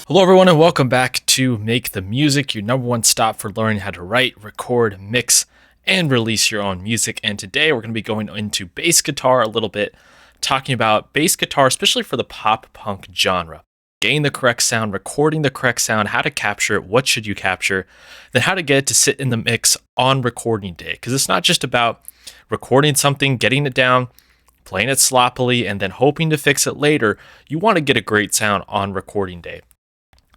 Hello everyone and welcome back to Make the Music, your number one stop for learning how to write, record, mix, and release your own music. And today we're going to be going into bass guitar a little bit, talking about bass guitar, especially for the pop punk genre. Getting the correct sound, recording the correct sound, how to capture it, what should you capture, then how to get it to sit in the mix on recording day. Because it's not just about recording something, getting it down, playing it sloppily, and then hoping to fix it later. You want to get a great sound on recording day.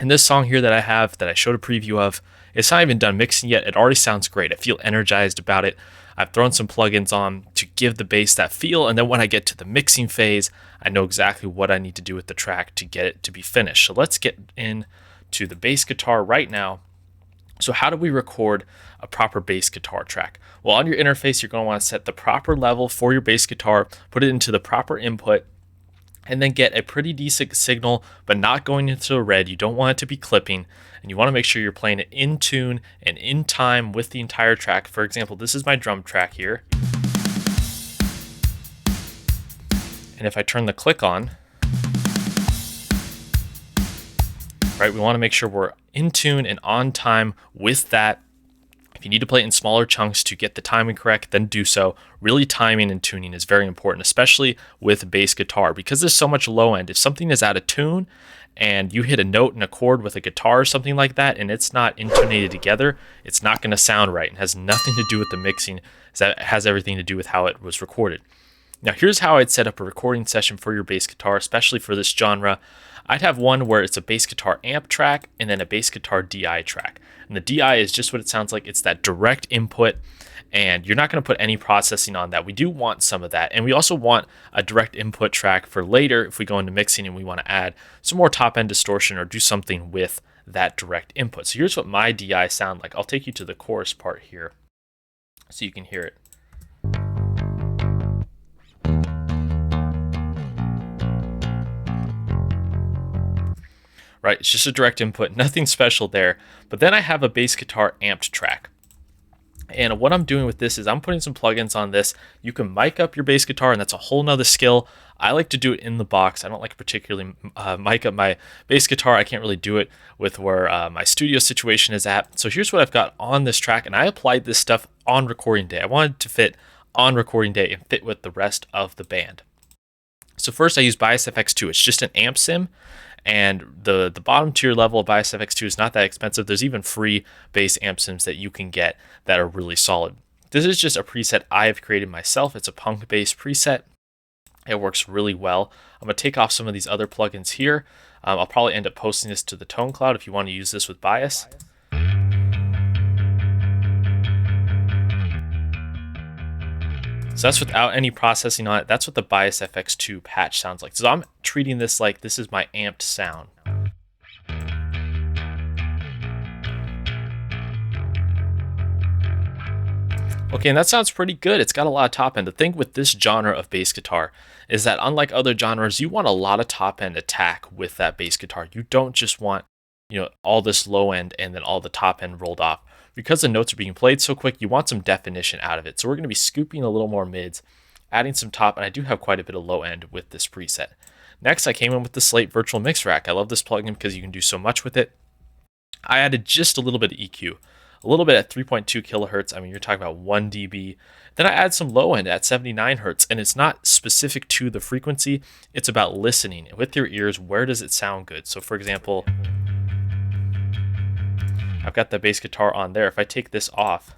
And this song here that I have, that I showed a preview of, it's not even done mixing yet. It already sounds great. I feel energized about it. I've thrown some plugins on to give the bass that feel. And then when I get to the mixing phase, I know exactly what I need to do with the track to get it to be finished. So let's get into the bass guitar right now. So how do we record a proper bass guitar track? Well, on your interface, you're going to want to set the proper level for your bass guitar, put it into the proper input, and then get a pretty decent signal, but not going into a red. You don't want it to be clipping, and you want to make sure you're playing it in tune and in time with the entire track. For example, this is my drum track here. And if I turn the click on, right, we want to make sure we're in tune and on time with that. If you need to play it in smaller chunks to get the timing correct, then do so. Really, timing and tuning is very important, especially with bass guitar, because there's so much low end. If something is out of tune and you hit a note and a chord with a guitar or something like that, and it's not intonated together, it's not going to sound right. It has nothing to do with the mixing. It has everything to do with how it was recorded. Now, here's how I'd set up a recording session for your bass guitar, especially for this genre. I'd have one where it's a bass guitar amp track and then a bass guitar DI track. And the DI is just what it sounds like. It's that direct input, and you're not going to put any processing on that. We do want some of that. And we also want a direct input track for later if we go into mixing and we want to add some more top-end distortion or do something with that direct input. So here's what my DI sound like. I'll take you to the chorus part here so you can hear it. Right, it's just a direct input, nothing special there. But then I have a bass guitar amped track. And what I'm doing with this is I'm putting some plugins on this. You can mic up your bass guitar, and that's a whole nother skill. I like to do it in the box. I don't like to particularly mic up my bass guitar. I can't really do it with where my studio situation is at. So here's what I've got on this track, and I applied this stuff on recording day. I wanted to fit on recording day and fit with the rest of the band. So first I use Bias FX2. It's just an amp sim. And the bottom tier level of Bias FX2 is not that expensive. There's even free bass amp sims that you can get that are really solid. This is just a preset I have created myself. It's a punk bass preset. It works really well. I'm going to take off some of these other plugins here. I'll probably end up posting this to the Tone Cloud if you want to use this with Bias. So that's without any processing on it. That's what the Bias FX2 patch sounds like. So I'm treating this like this is my amped sound. Okay, and that sounds pretty good. It's got a lot of top end. The thing with this genre of bass guitar is that unlike other genres, you want a lot of top end attack with that bass guitar. You don't just want, all this low end and then all the top end rolled off. Because the notes are being played so quick, you want some definition out of it. So we're going to be scooping a little more mids, adding some top, and I do have quite a bit of low end with this preset. Next, I came in with the Slate Virtual Mix Rack. I love this plugin because you can do so much with it. I added just a little bit of EQ, a little bit at 3.2 kilohertz. I mean, you're talking about 1 dB. Then I add some low end at 79 hertz, and it's not specific to the frequency. It's about listening with your ears. Where does it sound good? So for example, I've got the bass guitar on there. If I take this off,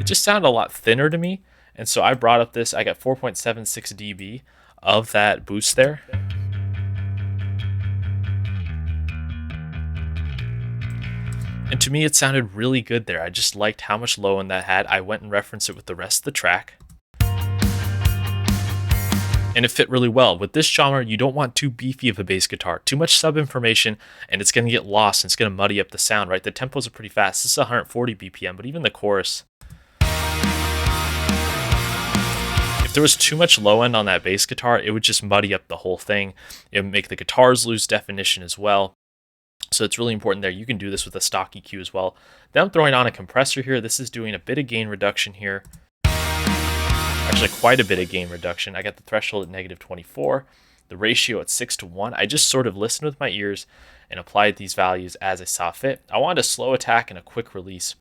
it just sounded a lot thinner to me. And so I brought up this, I got 4.76 dB of that boost there. And to me, it sounded really good there. I just liked how much low end that had. I went and referenced it with the rest of the track. And it fit really well. With this genre, you don't want too beefy of a bass guitar. Too much sub information, and it's going to get lost, and it's going to muddy up the sound, right? The tempos are pretty fast. This is 140 BPM, but even the chorus. If there was too much low end on that bass guitar, it would just muddy up the whole thing. It would make the guitars lose definition as well. So it's really important there. You can do this with a stock EQ as well. Then I'm throwing on a compressor here. This is doing a bit of gain reduction here. Actually, quite a bit of gain reduction. I got the threshold at -24. the ratio at 6 to 1. I just sort of listened with my ears and applied these values as I saw fit. I wanted a slow attack and a quick release,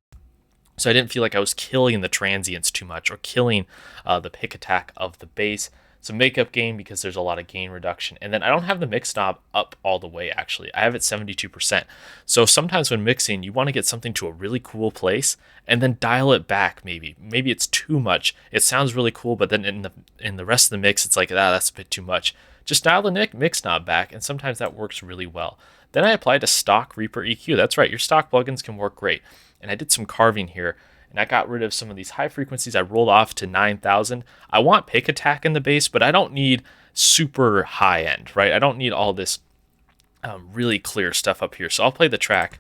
so I didn't feel like I was killing the transients too much or killing the pick attack of the bass. So makeup gain because there's a lot of gain reduction. And then I don't have the mix knob up all the way, actually. I have it 72%. So sometimes when mixing, you want to get something to a really cool place and then dial it back maybe. Maybe it's too much. It sounds really cool, but then in the rest of the mix, it's like, that's a bit too much. Just dial the mix knob back, and sometimes that works really well. Then I applied a stock Reaper EQ. That's right, your stock plugins can work great. And I did some carving here, and I got rid of some of these high frequencies. I rolled off to 9,000. I want pick attack in the bass, but I don't need super high end, right? I don't need all this really clear stuff up here. So I'll play the track.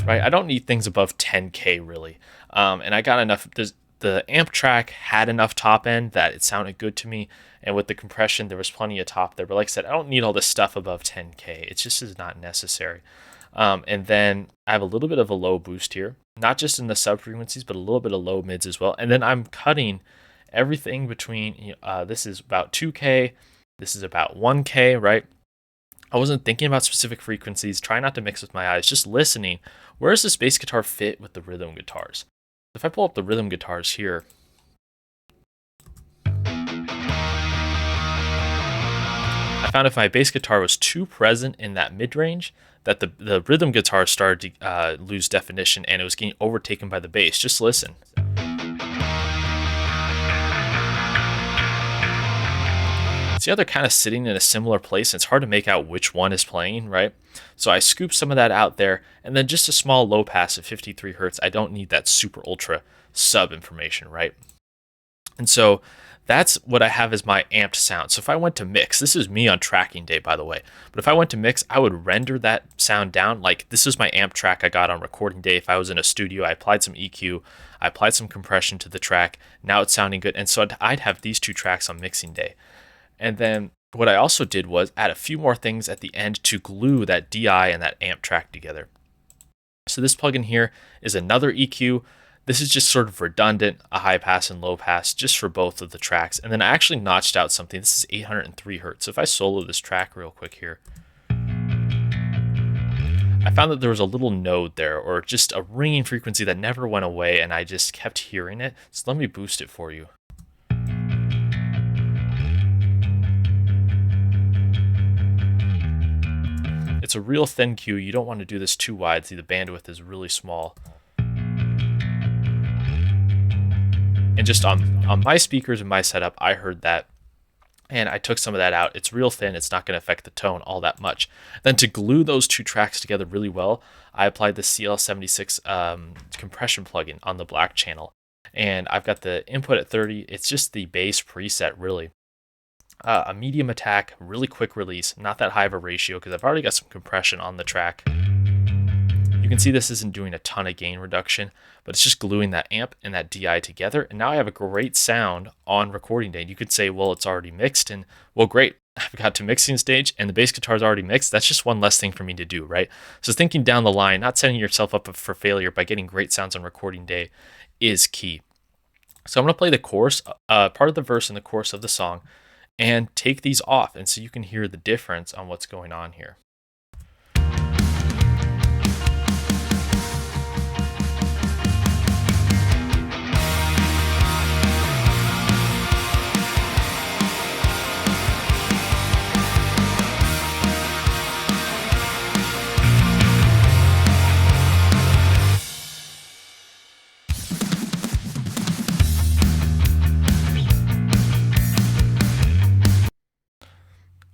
Right, I don't need things above 10K really. And I got enough. The amp track had enough top end that it sounded good to me, and with the compression there was plenty of top there, but like I said, I don't need all this stuff above 10K. It just is not necessary. And then I have a little bit of a low boost here, not just in the sub frequencies, but a little bit of low mids as well. And then I'm cutting everything between this is about 2K, this is about 1K, right? I wasn't thinking about specific frequencies, try not to mix with my eyes, just listening. Where does this bass guitar fit with the rhythm guitars? If I pull up the rhythm guitars here, I found if my bass guitar was too present in that mid-range, that the rhythm guitar started to lose definition and it was getting overtaken by the bass. Just listen. See how they're kind of sitting in a similar place? It's hard to make out which one is playing, right? So I scooped some of that out there, and then just a small low pass at 53 hertz. I don't need that super ultra sub information, right? And so that's what I have as my amped sound. So if I went to mix, this is me on tracking day, by the way, but if I went to mix, I would render that sound down. Like this is my amp track I got on recording day. If I was in a studio, I applied some EQ, I applied some compression to the track. Now it's sounding good. And so I'd have these two tracks on mixing day. And then what I also did was add a few more things at the end to glue that DI and that amp track together. So this plugin here is another EQ. This is just sort of redundant, a high pass and low pass just for both of the tracks. And then I actually notched out something. This is 803 hertz. So if I solo this track real quick here, I found that there was a little node there, or just a ringing frequency that never went away, and I just kept hearing it. So let me boost it for you. It's a real thin cue. You don't want to do this too wide. See, the bandwidth is really small. And just on my speakers and my setup, I heard that, and I took some of that out. It's real thin. It's not going to affect the tone all that much. Then to glue those two tracks together really well, I applied the CL76 compression plugin on the black channel. And I've got the input at 30. It's just the bass preset, really. A medium attack, really quick release, not that high of a ratio because I've already got some compression on the track. You can see this isn't doing a ton of gain reduction, but it's just gluing that amp and that DI together. And now I have a great sound on recording day. You could say, well, it's already mixed, and well, great. I've got to mixing stage and the bass guitar is already mixed. That's just one less thing for me to do, right? So thinking down the line, not setting yourself up for failure by getting great sounds on recording day is key. So I'm going to play the chorus, part of the verse and the chorus of the song, and take these off, and so you can hear the difference on what's going on here.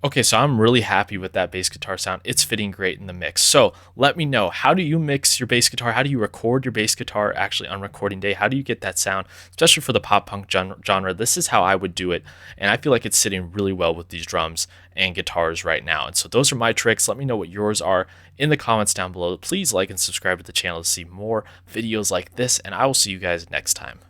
Okay, so I'm really happy with that bass guitar sound. It's fitting great in the mix. So let me know, how do you mix your bass guitar? How do you record your bass guitar actually on recording day? How do you get that sound, especially for the pop punk genre? This is how I would do it, and I feel like it's sitting really well with these drums and guitars right now. And so those are my tricks. Let me know what yours are in the comments down below. Please like and subscribe to the channel to see more videos like this, and I will see you guys next time.